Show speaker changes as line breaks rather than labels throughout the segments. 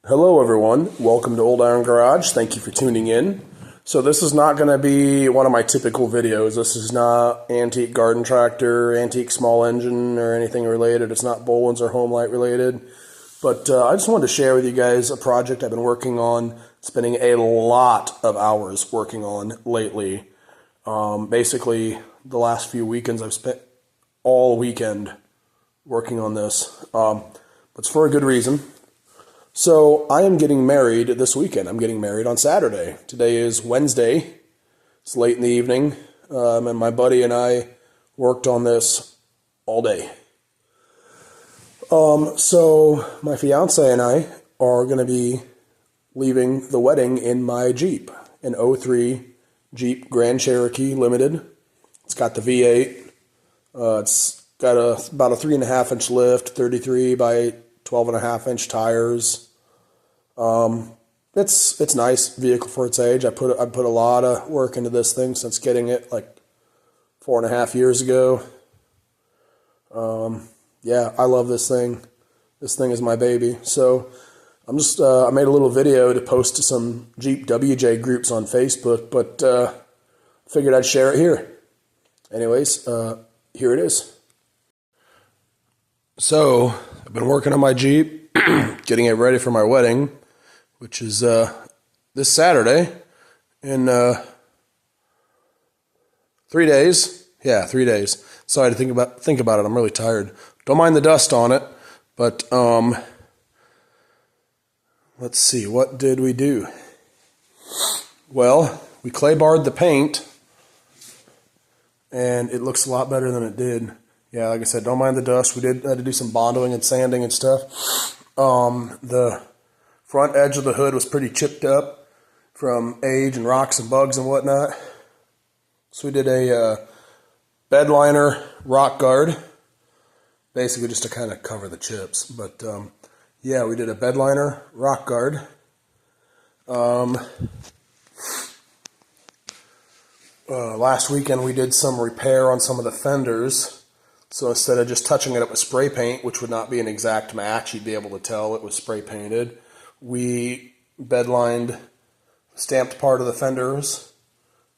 Hello everyone, welcome to Old Iron Garage. Thank you for tuning in. So this is not going to be one of my typical videos. This is not antique garden tractor, antique small engine, or anything related. It's not Boland's or Homelight related. But I just wanted to share with you guys a project I've been working on, spending a lot of hours working on lately. Basically, the last few weekends I've spent all weekend working on this. But it's for a good reason. So I am getting married this weekend. I'm getting married on Saturday. Today is Wednesday. It's late in the evening, and my buddy and I worked on this all day. So my fiance and I are going to be leaving the wedding in my Jeep, an '03 Jeep Grand Cherokee Limited. It's got the V8. It's got about a 3.5-inch lift, 33 by 12.5-inch tires. It's nice vehicle for its age. I put a lot of work into this thing since getting it like 4.5 years ago. Yeah, I love this thing. This thing is my baby. So I made a little video to post to some Jeep WJ groups on Facebook, but figured I'd share it here. Anyways, here it is. So I've been working on my Jeep, getting it ready for my wedding, which is this Saturday in 3 days. Yeah, 3 days. Sorry to think about it. I'm really tired. Don't mind the dust on it, but let's see. What did we do? Well, we clay barred the paint, and it looks a lot better than it did. Yeah, like I said, don't mind the dust. We had to do some bondoing and sanding and stuff. The front edge of the hood was pretty chipped up from age and rocks and bugs and whatnot. So we did a bed liner rock guard, basically just to kind of cover the chips. But yeah, we did a bed liner rock guard. Last weekend we did some repair on some of the fenders. So instead of just touching it up with spray paint, which would not be an exact match, you'd be able to tell it was spray painted, we bedlined the stamped part of the fenders,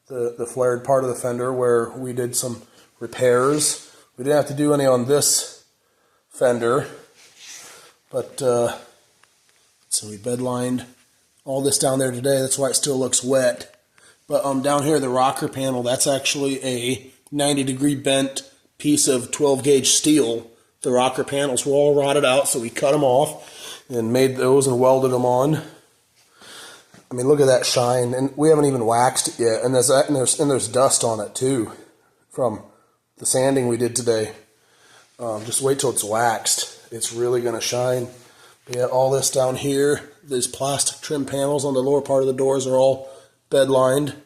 the flared part of the fender, where we did some repairs. We didn't have to do any on this fender, but so we bedlined all this down there today. That's why it still looks wet. But down here, the rocker panel, that's actually a 90-degree bent piece of 12-gauge steel. The rocker panels were all rotted out, so we cut them off and made those and welded them on. I mean, look at that shine, and we haven't even waxed it yet. And there's dust on it too, from the sanding we did today. Just wait till it's waxed; it's really gonna shine. But yeah, all this down here, these plastic trim panels on the lower part of the doors are all bed lined.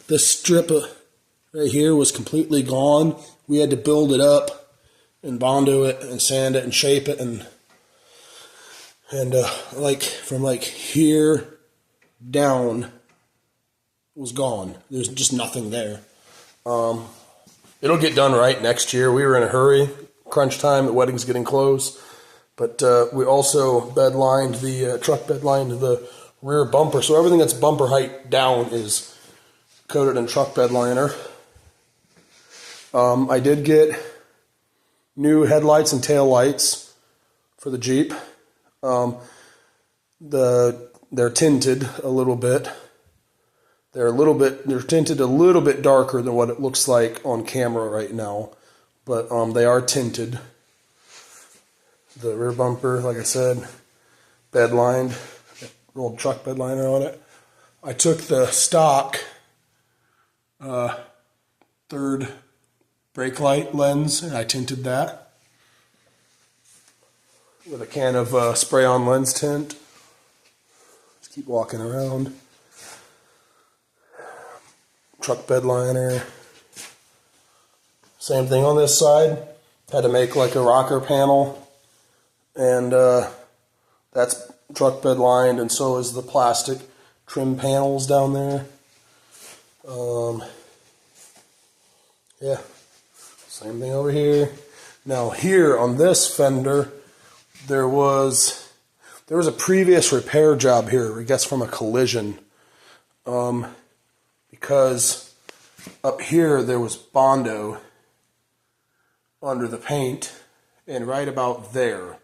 This strip right here was completely gone. We had to build it up and bondo it and sand it and shape it, and like from like here down was gone. There's just nothing there. It'll get done right next year. We were in a hurry, crunch time. The wedding's getting close, but we also bedlined the truck bedlined the rear bumper, so everything that's bumper height down is coated in truck bed liner. I did get new headlights and tail lights for the Jeep. They're tinted a little bit. They're tinted a little bit darker than what it looks like on camera right now, but they are tinted. The rear bumper, like I said, bed lined, rolled truck bed liner on it. I took the stock third brake light lens, and I tinted that with a can of spray-on lens tint. Just keep walking around. Truck bed liner. Same thing on this side. Had to make like a rocker panel, and that's truck bed lined, and so is the plastic trim panels down there. Yeah, same thing over here. Now here on this fender, there was a previous repair job here, I guess from a collision, because up here there was Bondo under the paint, and right about there,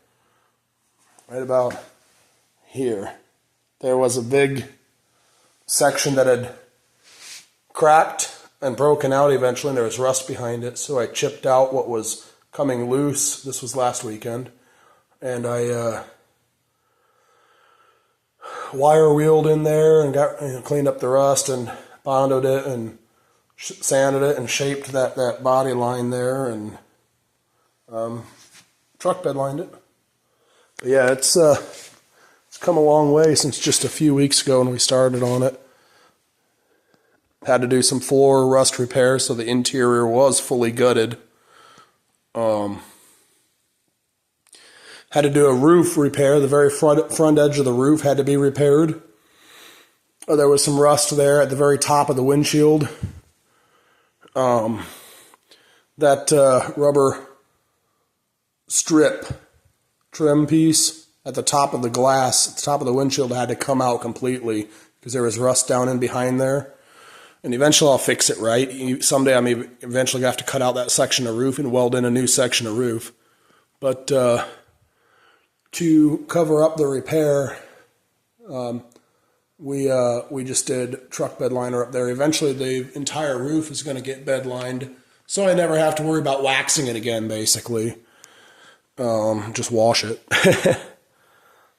right about here, there was a big section that had cracked and broken out eventually, and there was rust behind it, so I chipped out what was coming loose. This was last weekend, and I wire wheeled in there and got cleaned up the rust and bondoed it and sanded it and shaped that body line there, and truck bed lined it. But yeah, it's come a long way since just a few weeks ago when we started on it. Had to do some floor rust repair, so the interior was fully gutted. Had to do a roof repair. The very front edge of the roof had to be repaired. There was some rust there at the very top of the windshield. That rubber strip trim piece at the top of the glass, at the top of the windshield, had to come out completely because there was rust down in behind there. And eventually I'll fix it right. Someday I may eventually have to cut out that section of roof and weld in a new section of roof. But to cover up the repair, we just did truck bed liner up there. Eventually the entire roof is going to get bed lined, so I never have to worry about waxing it again, basically. Just wash it.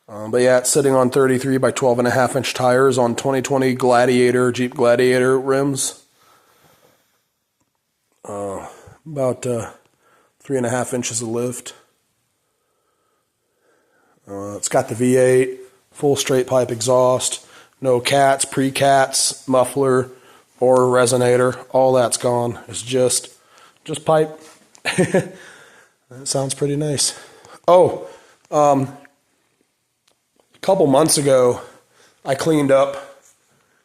But yeah, it's sitting on 33 by 12.5 inch tires on 2020 Gladiator, Jeep Gladiator rims. About 3.5 inches of lift. It's got the V8, full straight pipe exhaust, no cats, pre-cats, muffler, or resonator. All that's gone. It's just pipe. That sounds pretty nice. Oh, a couple months ago, I cleaned up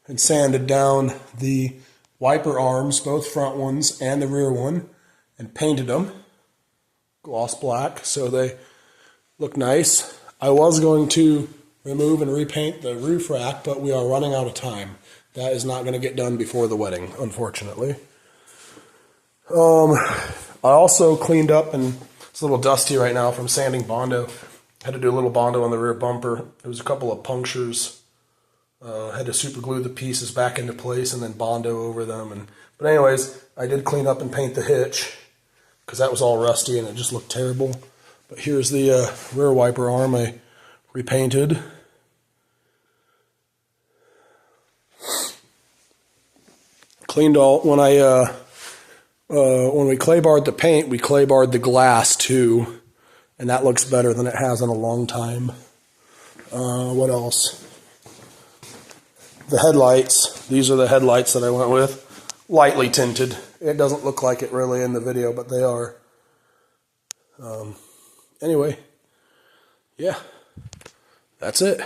and sanded down the wiper arms, both front ones and the rear one, and painted them gloss black so they look nice. I was going to remove and repaint the roof rack, but we are running out of time. That is not going to get done before the wedding, unfortunately. I also cleaned up, and it's a little dusty right now from sanding Bondo. Had to do a little Bondo on the rear bumper. There was a couple of punctures. Had to super glue the pieces back into place and then Bondo over them. But anyways, I did clean up and paint the hitch because that was all rusty and it just looked terrible. But here's the rear wiper arm I repainted. Cleaned all when we clay barred the paint, we clay barred the glass too, and that looks better than it has in a long time. What else? The headlights. These are the headlights that I went with. Lightly tinted. It doesn't look like it really in the video, but they are. Anyway, yeah, that's it.